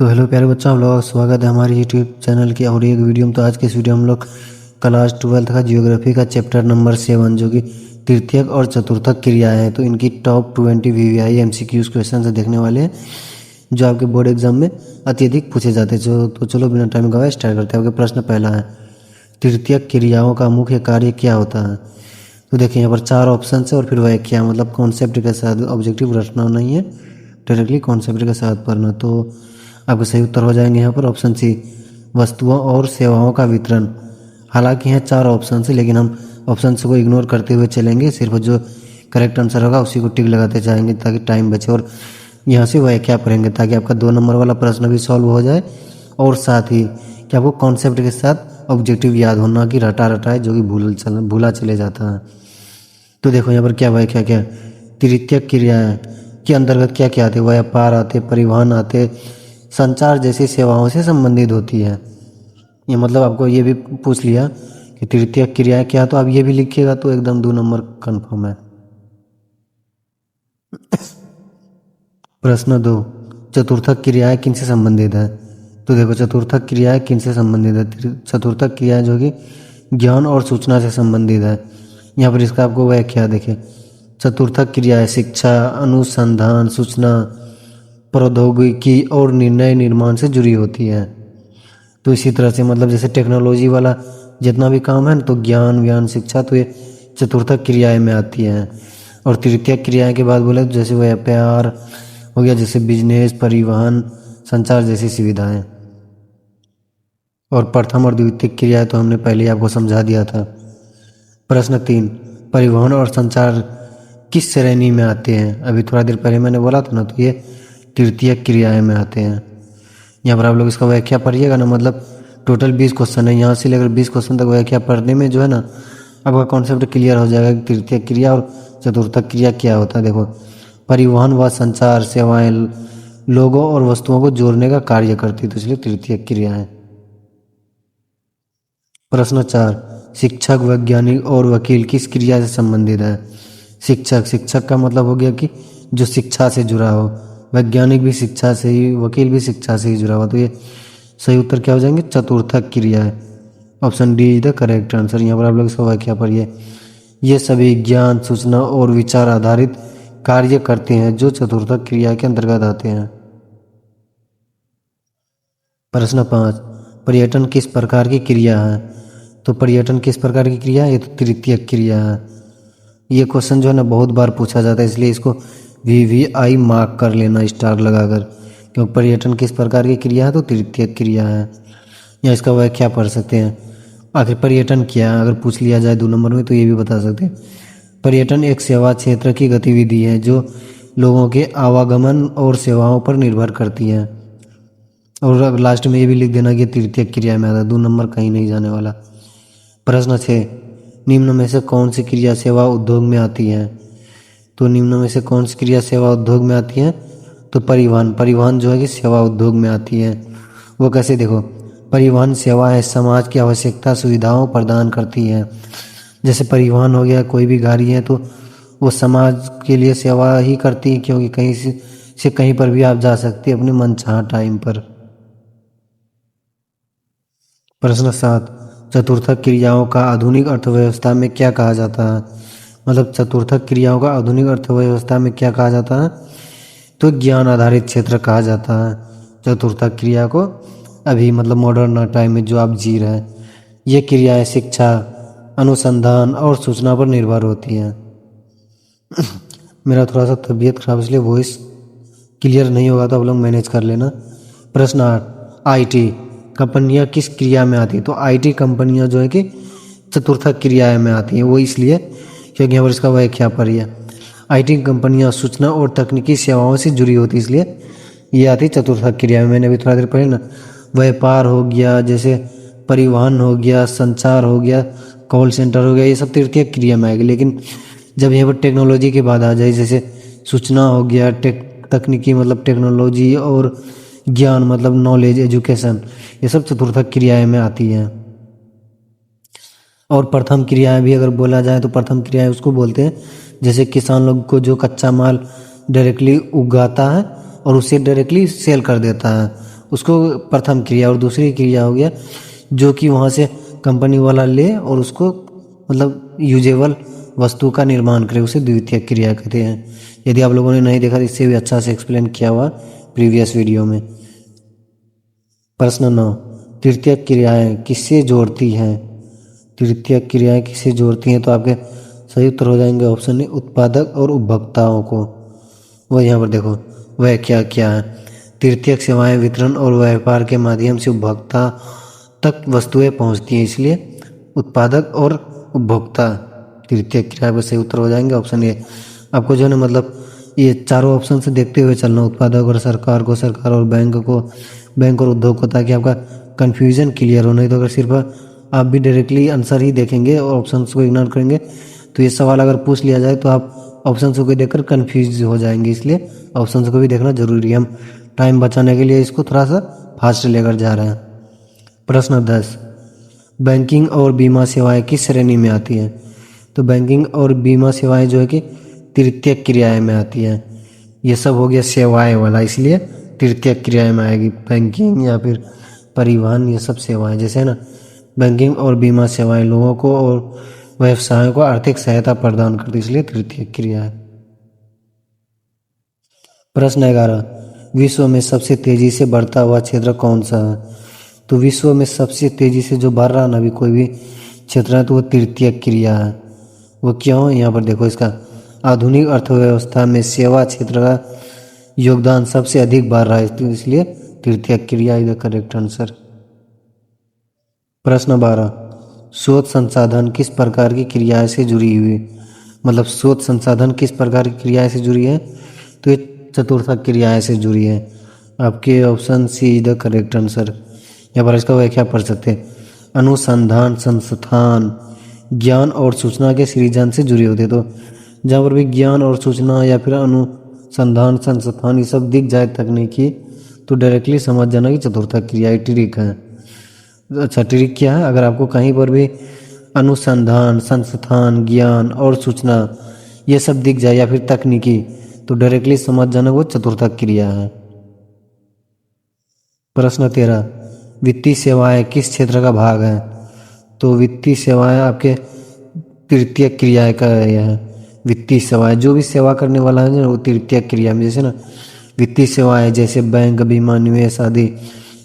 तो हेलो प्यारे बच्चों, आप लोगों का स्वागत है हमारे यूट्यूब चैनल की और एक वीडियो में। तो आज के इस वीडियो में हम लोग क्लास 12 का जियोग्राफी का चैप्टर नंबर 7 जो कि तृतीयक और चतुर्थक क्रियाएं हैं, तो इनकी टॉप 20 वीवीआई एमसीक्यूज क्वेश्चन से देखने वाले हैं जो आपके बोर्ड एग्जाम में अत्यधिक पूछे जाते हैं। तो चलो बिना टाइम गवाए स्टार्ट करते हैं। आपके प्रश्न पहला है, तृतीयक क्रियाओं का मुख्य कार्य क्या होता है? तो देखिए यहाँ पर 4 ऑप्शन है और फिर व्याख्या, मतलब कॉन्सेप्ट के साथ, ऑब्जेक्टिव रटना नहीं है, डायरेक्टली कॉन्सेप्ट के साथ पढ़ना। तो आपके सही उत्तर हो जाएंगे यहाँ पर ऑप्शन सी, वस्तुओं और सेवाओं का वितरण। हालांकि यहाँ 4 ऑप्शन है लेकिन हम ऑप्शन को इग्नोर करते हुए चलेंगे, सिर्फ जो करेक्ट आंसर होगा उसी को टिक लगाते जाएंगे ताकि टाइम बचे। और यहाँ से व्याख्या पढ़ेंगे ताकि आपका 2 नंबर वाला प्रश्न भी सॉल्व हो जाए और साथ ही कि आपको कॉन्सेप्ट के साथ ऑब्जेक्टिव याद होना कि रटा रटा है जो कि भूला चले जाता है। तो देखो यहाँ पर क्या व्याख्या, क्या तृतीयक क्रियाएं के अंतर्गत क्या क्या आते, व्यापार आते, परिवहन आते, संचार जैसी सेवाओं से संबंधित होती है। ये मतलब आपको ये भी पूछ लिया कि तृतीयक क्रियाएं क्या, तो आप ये भी लिखिएगा तो एकदम 2 नंबर कंफर्म है। प्रश्न 2, चतुर्थक क्रियाएं किनसे संबंधित है? तो देखो चतुर्थक क्रियाएं किनसे संबंधित है? चतुर्थक क्रियाएं जो कि ज्ञान और सूचना से संबंधित है। यहाँ पर इसका आपको व्याख्या देखिए, चतुर्थक क्रियाएं शिक्षा, अनुसंधान, सूचना, प्रौद्योगिकी और निर्णय निर्माण से जुड़ी होती है। तो इसी तरह से मतलब जैसे टेक्नोलॉजी वाला जितना भी काम है ना, तो ज्ञान शिक्षा, तो ये चतुर्थक क्रियाएं में आती हैं। और तृतीयक क्रियाएं के बाद बोले तो जैसे व्यापार हो गया, जैसे बिजनेस, परिवहन, संचार जैसी सुविधाएं। और प्रथम और द्वितीयक क्रियाएं तो हमने पहले ही आपको समझा दिया था। प्रश्न 3, परिवहन और संचार किस श्रेणी में आते हैं? अभी थोड़ा देर पहले मैंने बोला था ना, तो ये तृतीयक क्रियाएं में आते हैं। यहाँ पर आप लोग इसका व्याख्या पढ़िएगा ना, मतलब टोटल 20 क्वेश्चन है, यहाँ से लेकर 20 क्वेश्चन तक व्याख्या पढ़ने में जो है ना आपका कॉन्सेप्ट क्लियर हो जाएगा कि तृतीयक क्रिया और चतुर्थक क्रिया क्या होता है। देखो, परिवहन व संचार सेवाएं लोगों और वस्तुओं को जोड़ने का कार्य करती है, तो इसलिए तृतीयक क्रिया है। प्रश्न 4, शिक्षक, वैज्ञानिक और वकील किस क्रिया से संबंधित है? शिक्षक का मतलब हो गया कि जो शिक्षा से जुड़ा हो, वैज्ञानिक भी शिक्षा से ही, वकील भी शिक्षा से ही जुड़ा हुआ, तो ये सही उत्तर क्या हो जाएंगे? चतुर्थक क्रिया है। Option D is the correct answer. यहाँ पर आप लोग इसका व्याख्या पढ़िए, ये सभी ज्ञान, सूचना और विचार आधारित कार्य करते हैं जो चतुर्थक क्रिया के अंतर्गत आते हैं। प्रश्न 5, पर्यटन किस प्रकार की क्रिया है? तो पर्यटन किस प्रकार की क्रिया है? ये तो तृतीयक क्रिया है। ये क्वेश्चन जो है ना बहुत बार पूछा जाता है, इसलिए इसको वीवीआई मार्क कर लेना स्टार लगाकर, क्योंकि पर्यटन किस प्रकार की क्रिया है? तो तृतीयक क्रिया है। या इसका व्याख्या पढ़ सकते हैं, आखिर पर्यटन क्या है अगर पूछ लिया जाए 2 नंबर में, तो ये भी बता सकते हैं। पर्यटन एक सेवा क्षेत्र की गतिविधि है जो लोगों के आवागमन और सेवाओं पर निर्भर करती है। और लास्ट में ये भी लिख देना कि तृतीयक क्रिया में आता है, 2 नंबर कहीं नहीं जाने वाला। प्रश्न 6, निम्न में से कौन सी क्रिया सेवा उद्योग में आती है? तो निम्न में से कौन सी क्रिया सेवा उद्योग में आती है? तो परिवहन जो है कि सेवा उद्योग में आती है। वो कैसे? देखो, परिवहन सेवा है, समाज की आवश्यकता सुविधाओं प्रदान करती है। जैसे परिवहन हो गया, कोई भी गाड़ी है तो वो समाज के लिए सेवा ही करती है, क्योंकि कहीं से कहीं पर भी आप जा सकते हैं अपने मनचाहा टाइम पर। प्रश्न 7, चतुर्थक क्रियाओं का आधुनिक अर्थव्यवस्था में क्या कहा जाता है? मतलब चतुर्थक क्रियाओं का आधुनिक अर्थव्यवस्था में क्या कहा जाता है? तो ज्ञान आधारित क्षेत्र कहा जाता है चतुर्थक क्रिया को। अभी मतलब मॉडर्न टाइम में जो आप जी रहे हैं, ये क्रियाएं शिक्षा, अनुसंधान और सूचना पर निर्भर होती हैं। मेरा थोड़ा सा तबीयत खराब, इसलिए वॉइस क्लियर नहीं होगा, तो आप लोग मैनेज कर लेना। प्रश्न 8, आईटी कंपनियां किस क्रिया में आती है? तो आईटी कंपनियां जो है कि चतुर्थक क्रिया में आती हैं। वो इसलिए क्योंकि यहाँ पर इसका व्याख्या पढ़िए, आईटी कंपनियां सूचना और तकनीकी सेवाओं से जुड़ी होती है, इसलिए ये आती चतुर्थक क्रिया में। मैंने अभी थोड़ा देर पहले ना व्यापार हो गया, जैसे परिवहन हो गया, संचार हो गया, कॉल सेंटर हो गया, ये सब तृतीयक क्रिया में आएगी। लेकिन जब यहाँ पर टेक्नोलॉजी की बात आ जाए, जैसे सूचना हो गया, तकनीकी मतलब टेक्नोलॉजी, और ज्ञान मतलब नॉलेज, एजुकेशन, ये सब चतुर्थक क्रियाएं में आती हैं। और प्रथम क्रियाएं भी अगर बोला जाए तो प्रथम क्रियाएं उसको बोलते हैं जैसे किसान लोग को जो कच्चा माल डायरेक्टली उगाता है और उसे डायरेक्टली सेल कर देता है, उसको प्रथम क्रिया, और दूसरी क्रिया हो गया जो कि वहाँ से कंपनी वाला ले और उसको मतलब यूजेबल वस्तु का निर्माण करे, उसे द्वितीयक क्रिया कहते हैं। यदि आप लोगों ने नहीं देखा तो इससे भी अच्छा से एक्सप्लेन किया हुआ प्रीवियस वीडियो में। प्रश्न 9, तृतीयक क्रियाएं किससे जोड़ती हैं? तृतीयक क्रियाएं किससे जोड़ती हैं? तो आपके सही उत्तर हो जाएंगे ऑप्शन ए, उत्पादक और उपभोक्ताओं को। वह यहाँ पर देखो वह क्या क्या है। तृतीयक सेवाएं वितरण और व्यापार के माध्यम से उपभोक्ता तक वस्तुएं पहुंचती हैं, इसलिए उत्पादक और उपभोक्ता तृतीयक क्रिया पर सही उत्तर हो जाएंगे ऑप्शन ए। आपको जो है ना मतलब ये चारों ऑप्शन से देखते हुए चलना, उत्पादक और सरकार को, सरकार और बैंक को, बैंक और उद्योग को, ताकि आपका कन्फ्यूजन क्लियर हो। नहीं तो अगर सिर्फ आप भी डायरेक्टली आंसर ही देखेंगे और ऑप्शन को इग्नोर करेंगे तो ये सवाल अगर पूछ लिया जाए तो आप ऑप्शन को देखकर कन्फ्यूज हो जाएंगे, इसलिए ऑप्शन को भी देखना जरूरी है। हम टाइम बचाने के लिए इसको थोड़ा सा फास्ट लेकर जा रहे हैं। प्रश्न 10, बैंकिंग और बीमा सेवाएं किस श्रेणी में आती हैं? तो बैंकिंग और बीमा सेवाएं जो है कि तृतीयक क्रियाएं में आती हैं। ये सब हो गया सेवाएं वाला, इसलिए तृतीयक क्रियाएं में आएगी। बैंकिंग या फिर परिवहन, ये सब सेवाएं, जैसे है ना बैंकिंग और बीमा सेवाएं लोगों को और व्यवसायों को आर्थिक सहायता प्रदान करती है, इसलिए तृतीयक क्रिया है। प्रश्न 11, विश्व में सबसे तेजी से बढ़ता हुआ क्षेत्र कौन सा है? तो विश्व में सबसे तेजी से जो बढ़ रहा है ना अभी कोई भी क्षेत्र है तो वो तृतीयक क्रिया है। वो क्यों? यहाँ पर देखो, इसका आधुनिक अर्थव्यवस्था में सेवा क्षेत्र का योगदान सबसे अधिक बढ़ रहा है, इसलिए तृतीयक क्रिया इज द करेक्ट आंसर। प्रश्न 12, शोध संसाधन किस प्रकार की क्रिया से जुड़ी हुई? मतलब शोध संसाधन किस प्रकार की क्रिया से जुड़ी है? तो ये चतुर्थक क्रिया से जुड़ी है। आपके option C is the correct answer. यहाँ पर इसका व्याख्या पढ़ सकते हैं, अनुसंधान संस्थान ज्ञान और सूचना के सृजन से जुड़े होते। तो जहाँ पर भी ज्ञान और सूचना या फिर अनुसंधान संस्थान ये सब दिख जाए तकनीकी, तो डायरेक्टली समझ जाना कि चतुर्थक क्रिया ट्रिक है। अच्छा, ट्रिक क्या है? अगर आपको कहीं पर भी अनुसंधान संस्थान ज्ञान और सूचना ये सब दिख जाए या फिर तकनीकी, तो डायरेक्टली समझ जाना वो चतुर्थक क्रिया है। प्रश्न 13, वित्तीय सेवाएं किस क्षेत्र का भाग है? तो वित्तीय सेवाएं आपके तृतीयक क्रिया का यह है। वित्तीय सेवाएं जो भी सेवा करने वाला है वो तृतीयक क्रिया में, जैसे ना वित्तीय सेवाएं जैसे बैंक बीमा निवेश आदि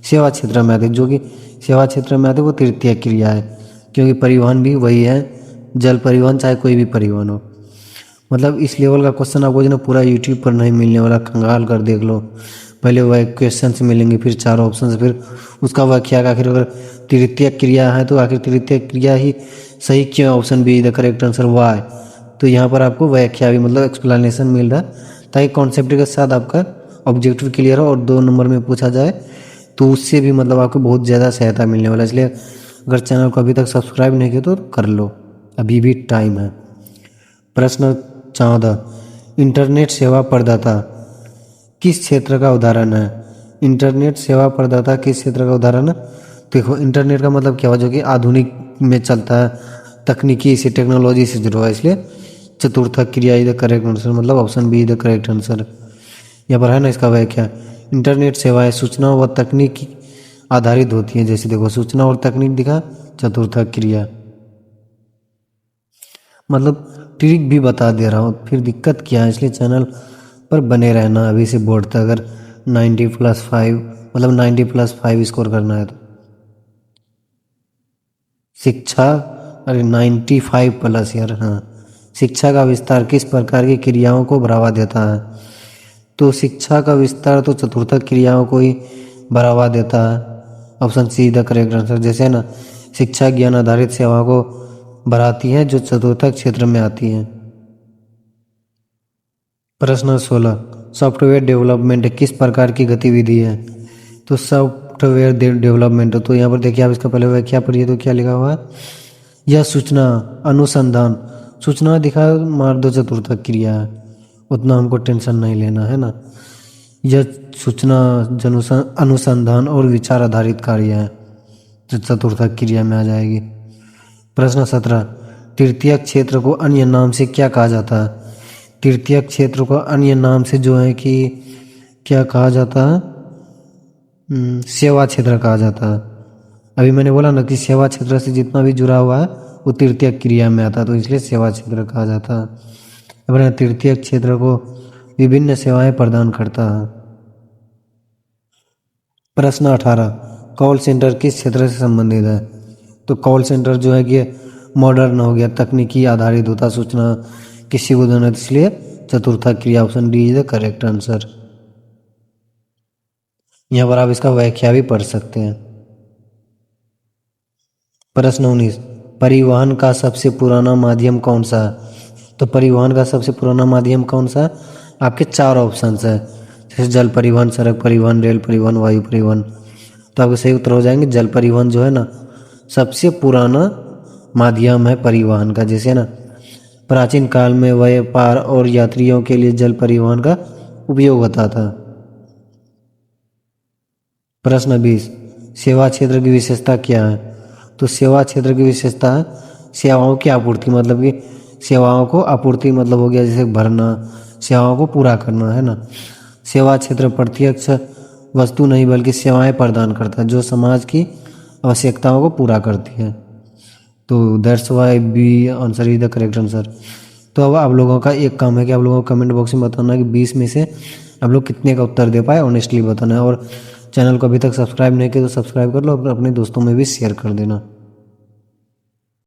सेवा क्षेत्र में आते, जो कि सेवा क्षेत्र में आते वो तृतीयक क्रिया है। क्योंकि परिवहन भी वही है, जल परिवहन चाहे कोई भी परिवहन हो। मतलब इस लेवल का क्वेश्चन आपको जो ना पूरा यूट्यूब पर नहीं मिलने वाला, खंगाल कर देख लो। पहले वह क्वेश्चन से मिलेंगे, फिर चारों ऑप्शन से, फिर उसका व्याख्या का आखिर अगर तृतीयक क्रिया है तो आखिर तृतीयक क्रिया ही सही क्यों? Option B the correct answer why. तो यहाँ पर आपको व्याख्या भी मतलब एक्सप्लेनेशन मिल रहा है ताकि कॉन्सेप्ट के साथ आपका ऑब्जेक्टिव क्लियर हो और 2 नंबर में पूछा जाए तो उससे भी मतलब आपको बहुत ज़्यादा सहायता मिलने वाला है। इसलिए अगर चैनल को अभी तक सब्सक्राइब नहीं किया तो कर लो, अभी भी टाइम है। प्रश्न 14, इंटरनेट सेवा प्रदाता किस क्षेत्र का उदाहरण है? इंटरनेट सेवा प्रदाता किस क्षेत्र का उदाहरण है? देखो, इंटरनेट का मतलब क्या हुआ? जो कि आधुनिक में चलता है, तकनीकी से टेक्नोलॉजी से जुड़ा हुआ है, इसलिए चतुर्थक क्रिया इज द करेक्ट आंसर, मतलब option B is the correct answer. यहाँ पर है ना इसका व्याख्या, इंटरनेट सेवाएं सूचना व तकनीक आधारित होती हैं। जैसे देखो सूचना और तकनीक दिखा, चतुर्थक क्रिया। मतलब ट्रिक भी बता दे रहा हूँ, फिर दिक्कत क्या है? इसलिए चैनल पर बने रहना अभी से बोर्ड तक, अगर 90+5 मतलब 90+5 स्कोर करना है तो। शिक्षा, अरे 95+ यार, हाँ। शिक्षा का विस्तार किस प्रकार की क्रियाओं को बढ़ावा देता है? तो शिक्षा का विस्तार तो चतुर्थक क्रियाओं को ही बढ़ावा देता है, option see the correct answer. जैसे ना शिक्षा ज्ञान आधारित सेवा को बढ़ाती है जो चतुर्थक क्षेत्र में आती है। प्रश्न 16, सॉफ्टवेयर डेवलपमेंट किस प्रकार की गतिविधि है? तो सॉफ्टवेयर डेवलपमेंट, तो यहाँ पर देखिए आप इसका पहले व्याख्या पढ़िए तो क्या लिखा हुआ है? यह सूचना अनुसंधान, सूचना दिखा मार दो चतुर्थक क्रिया है, उतना हमको टेंशन नहीं लेना है ना। यह सूचना अनुसंधान और विचार आधारित कार्य है, जो चतुर्थक क्रिया में आ जाएगी। प्रश्न 17, तृतीयक क्षेत्र को अन्य नाम से क्या कहा जाता है? तृतीयक क्षेत्र को अन्य नाम से जो है कि क्या कहा जाता है? सेवा क्षेत्र कहा जाता है। अभी मैंने बोला ना कि सेवा क्षेत्र से जितना भी जुड़ा हुआ है वो तृतीय क्रिया में आता है, तो इसलिए सेवा क्षेत्र कहा जाता है। अपने तृतीय क्षेत्र को विभिन्न सेवाएं प्रदान करता है। प्रश्न 18, कॉल सेंटर किस क्षेत्र से संबंधित है? तो कॉल सेंटर जो है कि मॉडर्न हो गया, तकनीकी आधारित होता, सूचना किसी को देना, इसलिए चतुर्था क्रिया option D is the correct answer. यहाँ पर आप इसका व्याख्या भी पढ़ सकते हैं। प्रश्न 19, परिवहन का सबसे पुराना माध्यम कौन सा है? तो परिवहन का सबसे पुराना माध्यम कौन सा है? आपके 4 ऑप्शन है, जैसे जल परिवहन, सड़क परिवहन, रेल परिवहन, वायु परिवहन। तो आपके सही उत्तर हो जाएंगे जल परिवहन जो है ना सबसे पुराना माध्यम है परिवहन का। जैसे ना प्राचीन काल में व्यापार और यात्रियों के लिए जल परिवहन का उपयोग होता था। प्रश्न 20, सेवा क्षेत्र की विशेषता क्या है? तो सेवा क्षेत्र की विशेषता है सेवाओं की आपूर्ति, मतलब कि सेवाओं को आपूर्ति मतलब हो गया जैसे भरना, सेवाओं को पूरा करना, है ना। सेवा क्षेत्र प्रत्यक्ष वस्तु नहीं बल्कि सेवाएं प्रदान करता है जो समाज की आवश्यकताओं को पूरा करती है। तो that's why B answer is the correct answer. तो अब आप लोगों का एक काम है कि आप लोगों को कमेंट बॉक्स में बताना कि 20 में से आप लोग कितने का उत्तर दे पाए, ऑनेस्टली बताना है। और चैनल को अभी तक सब्सक्राइब नहीं किया तो सब्सक्राइब कर लो और अपने दोस्तों में भी शेयर कर देना।